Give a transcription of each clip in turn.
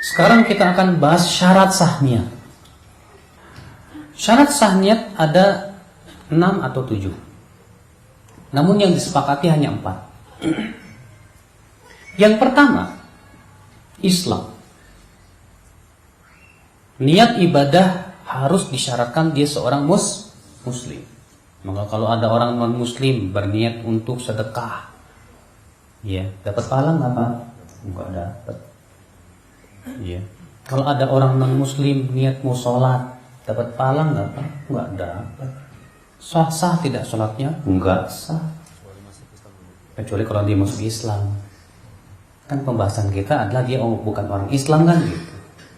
Sekarang kita akan bahas syarat sah niat. Syarat sah niat ada 6 atau 7. Namun yang disepakati hanya 4. Yang pertama, Islam. Niat ibadah harus disyaratkan dia seorang muslim. Maka kalau ada orang non-muslim berniat untuk sedekah, ya, dapat pahala nggak Pak? Enggak dapat. Ya. Kalau ada orang non-muslim niat mau sholat, dapat pahala nggak Pak? Enggak dapat. Sah tidak sholatnya? Enggak sah. Kecuali kalau dia masuk Islam. Kan pembahasan kita adalah dia bukan orang Islam kan gitu.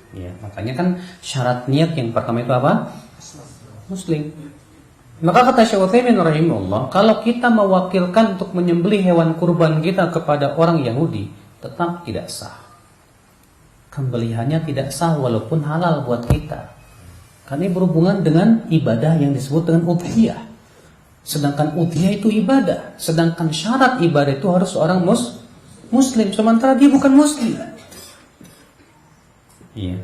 Ya, makanya kan syarat niat yang pertama itu apa? Muslim. Maka kata Syekh Utsaimin rahimahullah, kalau kita mewakilkan untuk menyembelih hewan kurban kita kepada orang Yahudi, tetap tidak sah. Kembeliannya tidak sah walaupun halal buat kita. Karena berhubungan dengan ibadah yang disebut dengan udhiyah. Sedangkan udhiyah itu ibadah. Sedangkan syarat ibadah itu harus seorang muslim. Sementara dia bukan muslim. Iya.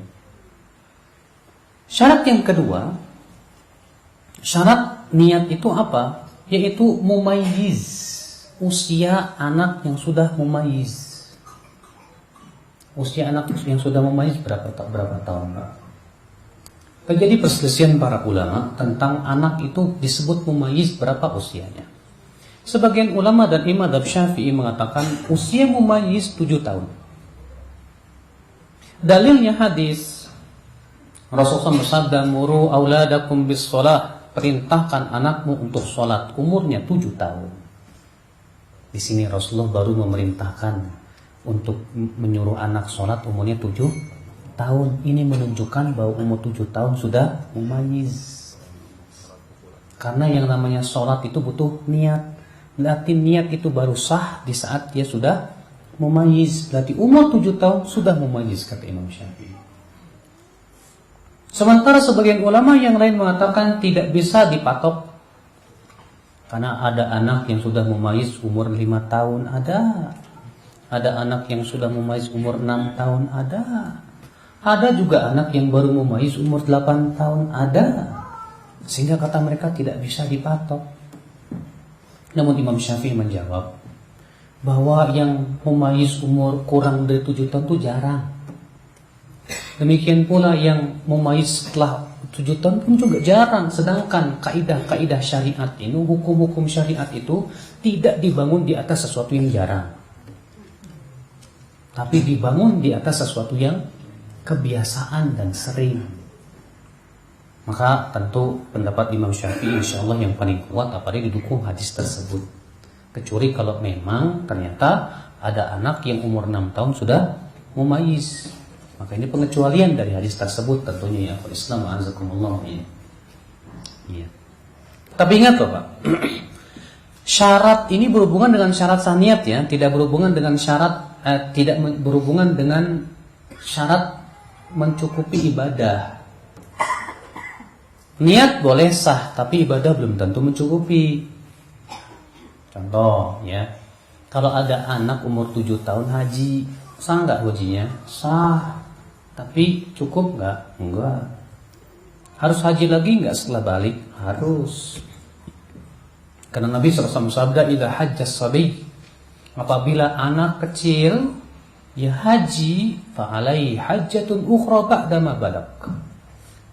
Syarat yang kedua, syarat niat itu apa? Yaitu mumayyiz, usia anak yang sudah mumayyiz. Usia anak yang sudah mumayyiz berapa tahun, Pak? Terjadi perselisihan para ulama tentang anak itu disebut mumayyiz berapa usianya. Sebagian ulama dan imam madzhab Syafi'i mengatakan usia mumayyiz 7 tahun. Dalilnya hadis Rasulullah bersabda, "Muru auladakum bis shalah." Perintahkan anakmu untuk sholat, umurnya 7 tahun. Di sini Rasulullah baru memerintahkan untuk menyuruh anak sholat umurnya 7 tahun. Ini menunjukkan bahwa umur 7 tahun sudah mumayyiz. Karena yang namanya sholat itu butuh niat. Berarti niat itu baru sah di saat dia sudah mumayyiz. Berarti umur 7 tahun sudah mumayyiz, kata Imam Syafi'i. Sementara sebagian ulama yang lain mengatakan tidak bisa dipatok. Karena ada anak yang sudah mumayyiz umur 5 tahun, ada. Ada anak yang sudah mumayyiz umur 6 tahun, ada. Ada juga anak yang baru mumayyiz umur 8 tahun, ada. Sehingga kata mereka tidak bisa dipatok. Namun Imam Syafi'i menjawab bahwa yang mumayyiz umur kurang dari 7 tahun itu jarang. Demikian pula yang mumayyiz setelah 7 tahun pun juga jarang. Sedangkan kaidah-kaidah syariat ini, hukum-hukum syariat itu tidak dibangun di atas sesuatu yang jarang, tapi dibangun di atas sesuatu yang kebiasaan dan sering. Maka tentu pendapat Imam Syafi'i insyaallah yang paling kuat apalagi didukung hadis tersebut. Kecuali kalau memang ternyata ada anak yang umur 6 tahun sudah mumayyiz. Maka ini pengecualian dari hadis tersebut tentunya ya. Islam a'azakumullah. Iya. Tapi ingat loh Pak, syarat ini berhubungan dengan syarat sah niat ya, tidak berhubungan dengan syarat berhubungan dengan syarat mencukupi ibadah. Niat boleh sah, tapi ibadah belum tentu mencukupi. Contoh ya, kalau ada anak umur 7 tahun haji, sah nggak hajinya? Sah. Tapi cukup nggak? Enggak. Harus haji lagi nggak setelah balik? Harus. Karena Nabi SAW bersabda, "Idza hajjas sabi." Apabila anak kecil ya haji, fa alaihi hajjatun ukhra ba'da ma balag.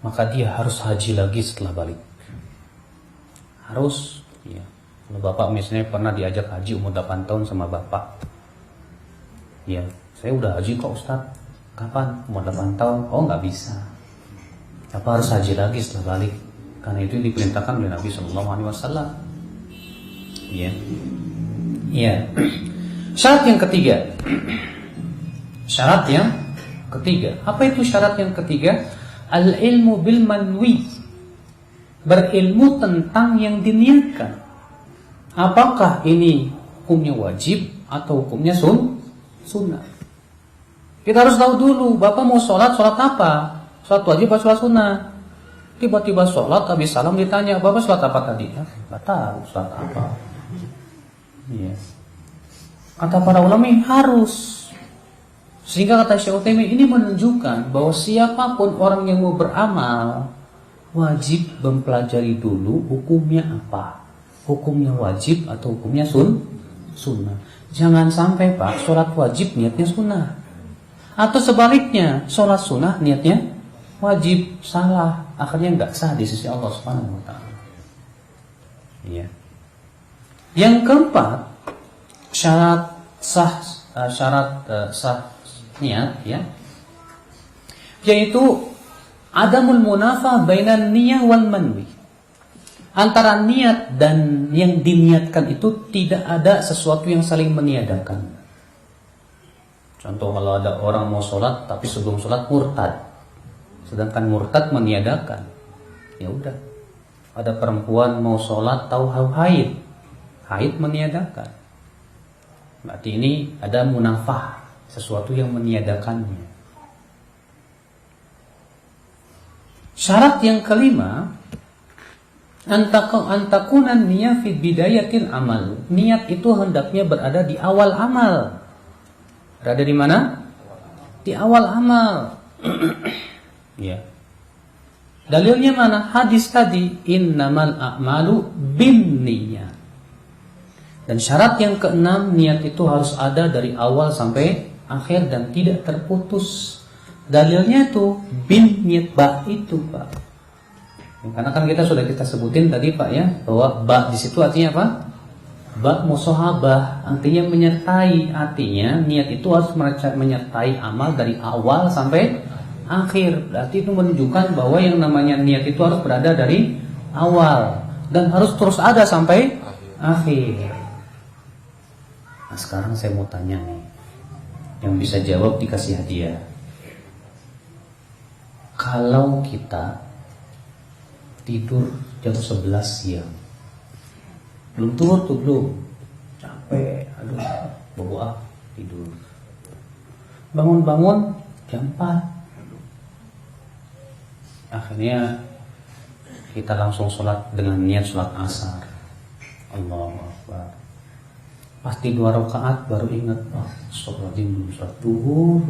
Maka dia harus haji lagi setelah balik. Harus. Ya. Kalau bapak misalnya pernah diajak haji umur 8 tahun sama bapak. Ya, saya udah haji kok Ustaz. Kapan? Umur 8 tahun. Oh nggak bisa. Apa harus haji lagi setelah balik? Karena itu diperintahkan oleh Nabi SAW. Iya. Iya. Syarat yang ketiga. Syarat yang ketiga. Apa itu syarat yang ketiga? Al-ilmu bil manwi. Berilmu tentang yang diniatkan. Apakah ini hukumnya wajib atau hukumnya sunnah? Kita harus tahu dulu, Bapak mau sholat apa? Sholat wajib atau sholat sunnah? Tiba-tiba sholat, habis salam ditanya, Bapak sholat apa tadi? Ya, nggak tahu sholat apa. Yes. Kata para ulama harus Sehingga kata Syekh Utsaimin ini menunjukkan bahwa siapapun orang yang mau beramal wajib mempelajari dulu hukumnya apa. Hukumnya wajib atau hukumnya sunnah. Jangan sampai Pak, sholat wajib niatnya sunnah. Atau sebaliknya, sholat sunnah niatnya wajib, salah. Akhirnya nggak sah di sisi Allah Subhanahu wa taala. Ya. Yang keempat, syarat sah niat, ya, yaitu adamul munafah bainan niyah wal manwi. Antara niat dan yang diniatkan itu tidak ada sesuatu yang saling meniadakan. Contoh, kalau ada orang mau sholat tapi sebelum sholat murtad, sedangkan murtad meniadakan, ya udah. Ada perempuan mau sholat tahu haid meniadakan, berarti ini ada munafah, sesuatu yang meniadakannya. Syarat yang kelima, antakunan niyah fi bidayatil amal. Niat itu hendaknya berada di awal amal. Berada di mana? Di awal amal. Ya. Dalilnya mana? Hadis tadi, innamal a'malu binniyat. Dan syarat yang keenam, niat itu harus ada dari awal sampai akhir dan tidak terputus. Dalilnya itu bin niat ba itu, Pak. Karena kan kita sebutin tadi, Pak, ya, bahwa ba di situ artinya apa? Ba musahabah, artinya menyertai. Artinya niat itu harus menyertai amal dari awal sampai akhir. Berarti itu menunjukkan bahwa yang namanya niat itu harus berada dari awal dan harus terus ada sampai akhir. Nah, sekarang saya mau tanya nih, yang bisa jawab dikasih hadiah. Kalau kita tidur jam 11 siang, belum capek, aduh, tidur. Bangun jam 4, akhirnya kita langsung sholat dengan niat sholat asar. Allahu Akbar. Pasti 2 rakaat baru ingat, sholat belum sholat duhur.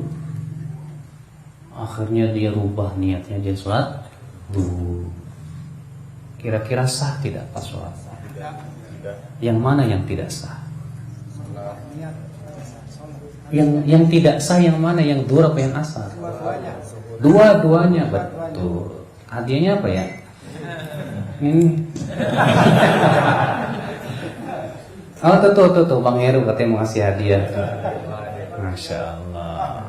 Akhirnya dia rubah niatnya jadi sholat duhur. Kira-kira sah tidak pas sholat? Yang mana yang tidak sah? Yang tidak sah yang mana? Yang duhur apa yang asar? Dua-duanya, betul. Hadiahnya apa ya? Ini. Oh, tuh Bang Heru katanya mau ngasih hadiah. Masya Allah.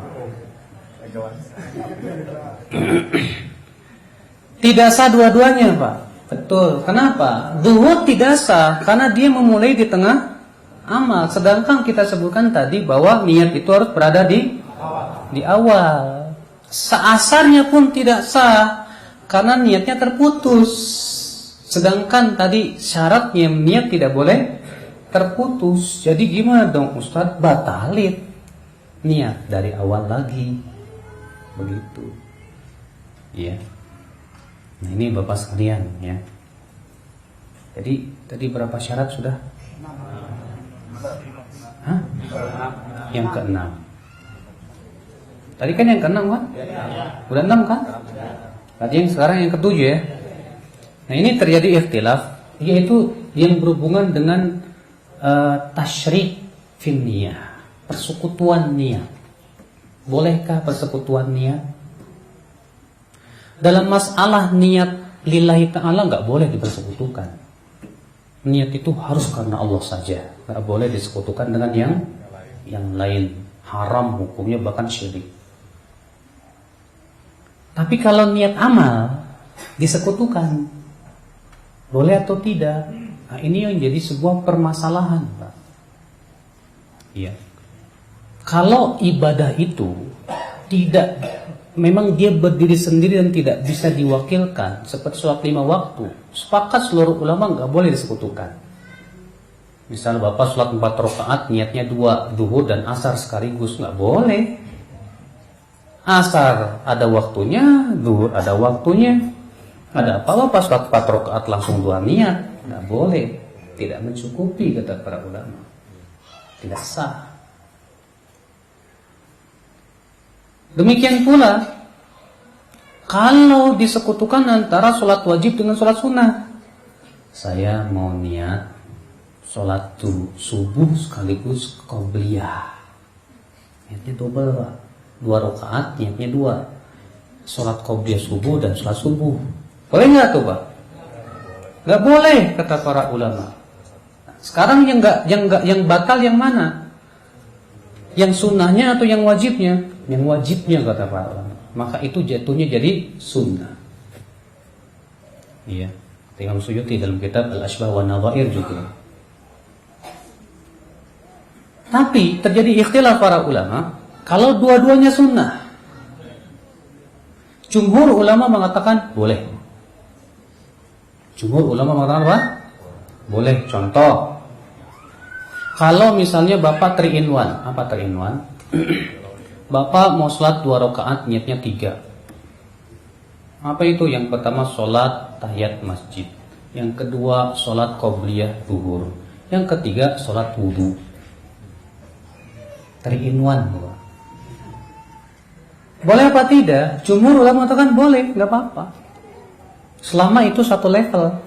Tidak sah dua-duanya, Pak. Betul. Kenapa? Zuhur tidak sah karena dia memulai di tengah amal. Sedangkan kita sebutkan tadi bahwa niat itu harus berada di awal. Seasarnya pun tidak sah karena niatnya terputus. Sedangkan tadi syaratnya niat tidak boleh terputus. Jadi gimana dong, Ustadz? Batalin niat dari awal lagi. Begitu. Ya. Nah, ini Bapak sekalian, ya. Jadi tadi berapa syarat sudah? Hah? Yang keenam. Tadi kan yang keenam kan? Udah 6 kan? Tadi yang sekarang yang ketujuh, ya. Nah, ini terjadi ikhtilaf, yaitu yang berhubungan dengan tasyrik fin niyah, persekutuan niat. Bolehkah persekutuan niat? Dalam masalah niat lillahi ta'ala nggak boleh dipersekutukan. Niat itu harus karena Allah saja, nggak boleh disekutukan dengan yang lain. Haram hukumnya, bahkan syirik. Tapi kalau niat amal disekutukan, boleh atau tidak? Nah, ini yang jadi sebuah permasalahan, Pak. Iya. Kalau ibadah itu tidak, memang dia berdiri sendiri dan tidak bisa diwakilkan, seperti sholat 5 waktu, sepakat seluruh ulama nggak boleh disekutukan. Misal Bapak sholat 4 rakaat, niatnya 2 duhur dan asar sekaligus, nggak boleh. Asar ada waktunya, duhur ada waktunya. Ada apa Bapak sholat 4 rakaat langsung 2 niat? Nggak boleh, tidak mencukupi kata para ulama, tidak sah. Demikian pula kalau disekutukan antara sholat wajib dengan sholat sunnah. Saya mau niat sholat subuh sekaligus qobliyah. Niatnya double, Pak. 2 rakaat, niatnya 2. Sholat qobliyah subuh dan sholat subuh. Boleh nggak tuh, Pak? Nggak boleh, kata para ulama. Sekarang yang batal yang mana? Yang sunnahnya atau yang wajibnya? Yang wajibnya, kata para ulama. Maka itu jatuhnya jadi sunnah. Iya. Imam Suyuti dalam kitab Al-Ashbah wa Nadhair juga. Tapi terjadi ikhtilaf para ulama kalau dua-duanya sunnah. Jumhur ulama mengatakan boleh. Jumhur ulama mengatakan apa? Boleh. Contoh, kalau misalnya Bapak 3 in 1. Apa 3 in 1? Bapak mau sholat 2 rakaat, niatnya 3. Apa itu? Yang pertama sholat tahiyat masjid, yang kedua sholat qobliyah zuhur, yang ketiga sholat wudu. 3 in 1. Boleh apa tidak? Jumhur ulama mengatakan boleh, nggak apa-apa. Selama itu satu level.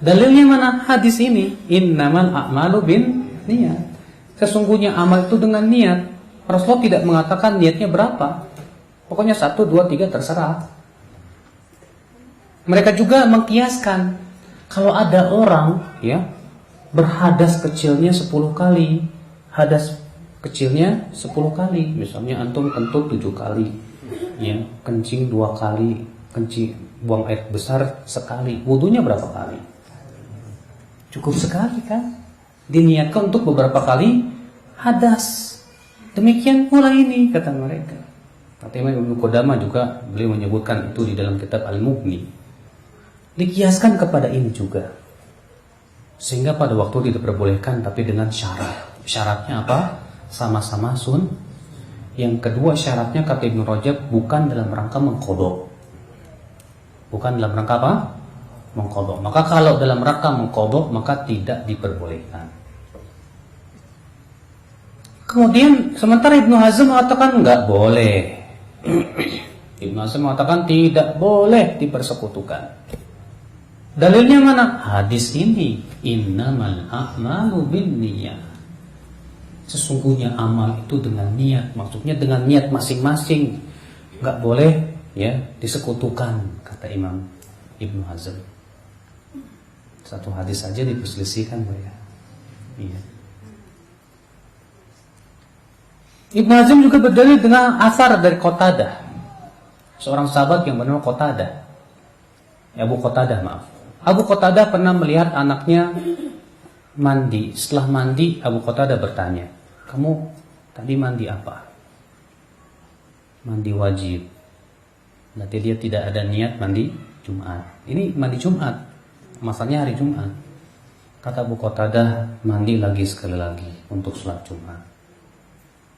Dalilnya mana? Hadis ini, innamal a'malu bin niat. Sesungguhnya amal itu dengan niat. Rasulullah tidak mengatakan niatnya berapa. Pokoknya 1, 2, 3 terserah. Mereka juga mengkiaskan, kalau ada orang ya berhadas kecilnya 10 kali, hadas kecilnya 10 kali, misalnya antum kentut 7 kali, ya, kencing 2 kali, buang air besar sekali, wudunya berapa kali? Cukup sekali kan? Diniatkan untuk beberapa kali hadas. Demikian pula ini, kata mereka. Kata Imam Ibnu Qudamah juga, beliau menyebutkan itu di dalam kitab Al-Mughni. Dikiaskan kepada ini juga, sehingga pada waktu diperbolehkan, tapi dengan syarat. Syaratnya apa? Sama-sama sun. Yang kedua syaratnya, kata Ibnu Rajab, bukan dalam rangka mengqadha. Bukan dalam rangka apa? Mengqadha. Maka kalau dalam rangka mengqadha, maka tidak diperbolehkan. Kemudian sementara Ibnu Hazm mengatakan enggak boleh. Ibnu Hazm mengatakan tidak boleh dipersekutukan. Dalilnya mana? Hadis ini, innamal a'malu binniyah. Sesungguhnya amal itu dengan niat, maksudnya dengan niat masing-masing. Enggak boleh ya disekutukan, kata Imam Ibnu Hazm. Satu hadis saja diperselisihkan, ya. Iya. Ibnu Hazm juga berdalil dengan asar dari Qatadah, seorang sahabat yang bernama Qatadah. Abu Qatadah, maaf. Abu Qatadah pernah melihat anaknya mandi. Setelah mandi, Abu Qatadah bertanya, "Kamu tadi mandi apa?" "Mandi wajib." Berarti dia tidak ada niat mandi Jumat. Ini mandi Jumat, masalahnya hari Jumat. Kata Abu Qatadah, "Mandi lagi sekali lagi untuk sholat Jumat."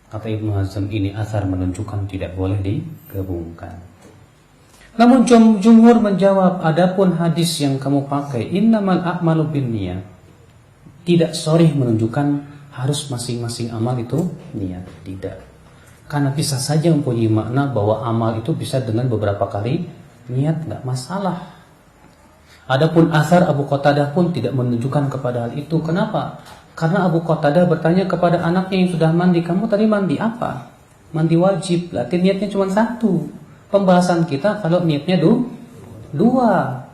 Kata Ibnu Hazm, ini asar menunjukkan tidak boleh digabungkan. Namun jumhur menjawab, adapun hadis yang kamu pakai, innamal a'malu binniyat, tidak sharih menunjukkan harus masing-masing amal itu niat, tidak. Karena bisa saja mempunyai makna bahwa amal itu bisa dengan beberapa kali niat, nggak masalah. Adapun asar Abu Qatadah pun tidak menunjukkan kepada hal itu. Kenapa? Karena Abu Qatadah bertanya kepada anaknya yang sudah mandi, "Kamu tadi mandi apa?" "Mandi wajib." Berarti niatnya cuma 1. Pembahasan kita kalau niatnya 2.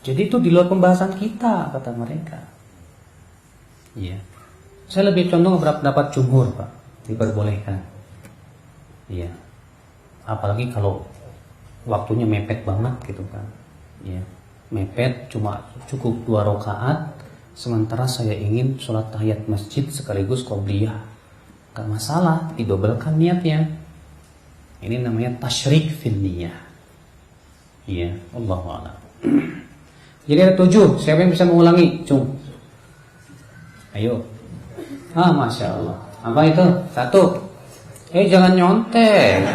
Jadi itu di luar pembahasan kita, kata mereka. Iya. Saya lebih condong pendapat jumhur, Pak. Diperbolehkan. Iya. Apalagi kalau waktunya mepet banget gitu kan. Iya. Mepet cuma cukup 2 rakaat, sementara saya ingin sholat tahiyat masjid sekaligus qobliyah. Gak masalah, didobelkan niatnya. Ini namanya tasyrik fil niyah. Iya, Allahu a'lam. Jadi ada 7. Siapa yang bisa mengulangi? Cung. Ayo. Masya Allah. Apa itu? 1. Jangan nyontek.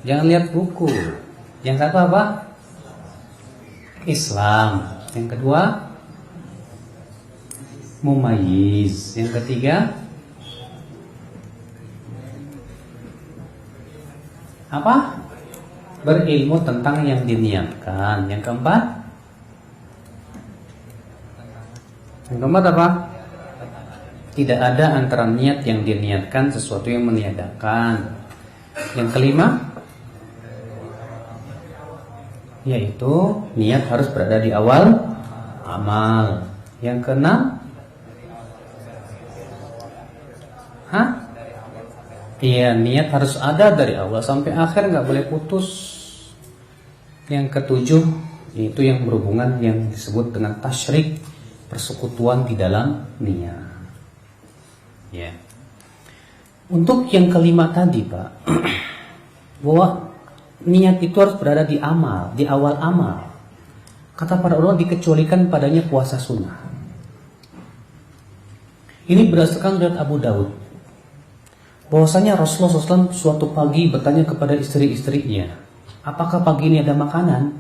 Jangan lihat buku. Yang 1 apa? Islam. Yang kedua, mumayyiz. Yang ketiga, Apa? Berilmu tentang yang diniatkan. Yang keempat? Yang keempat apa? Tidak ada antara niat yang diniatkan sesuatu yang meniadakan. Yang kelima, yaitu niat harus berada di awal amal. Yang keenam, iya, niat harus ada dari awal sampai akhir, nggak boleh putus. Yang ketujuh, yaitu yang berhubungan yang disebut dengan tasyrik, persekutuan di dalam niat. Ya. Untuk yang kelima tadi, Pak, bahwa niat itu harus berada di amal, di awal amal. Kata para ulama dikecualikan padanya puasa sunnah. Ini berdasarkan riwayat Abu Daud. Bahwasanya Rasulullah SAW suatu pagi bertanya kepada istri-istrinya, apakah pagi ini ada makanan?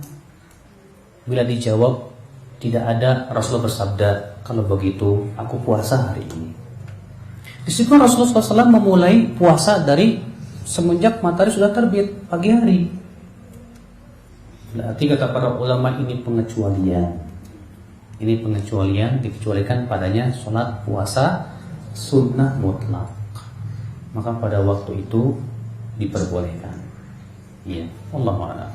Bila dijawab tidak ada, Rasulullah bersabda, kalau begitu aku puasa hari ini. Di situ Rasulullah SAW memulai puasa dari semenjak matahari sudah terbit pagi hari. Berarti kata para ulama ini pengecualian. Ini pengecualian, dikecualikan padanya sholat puasa sunnah mutlak. Maka pada waktu itu diperbolehkan. Ya, Allahu a'lam.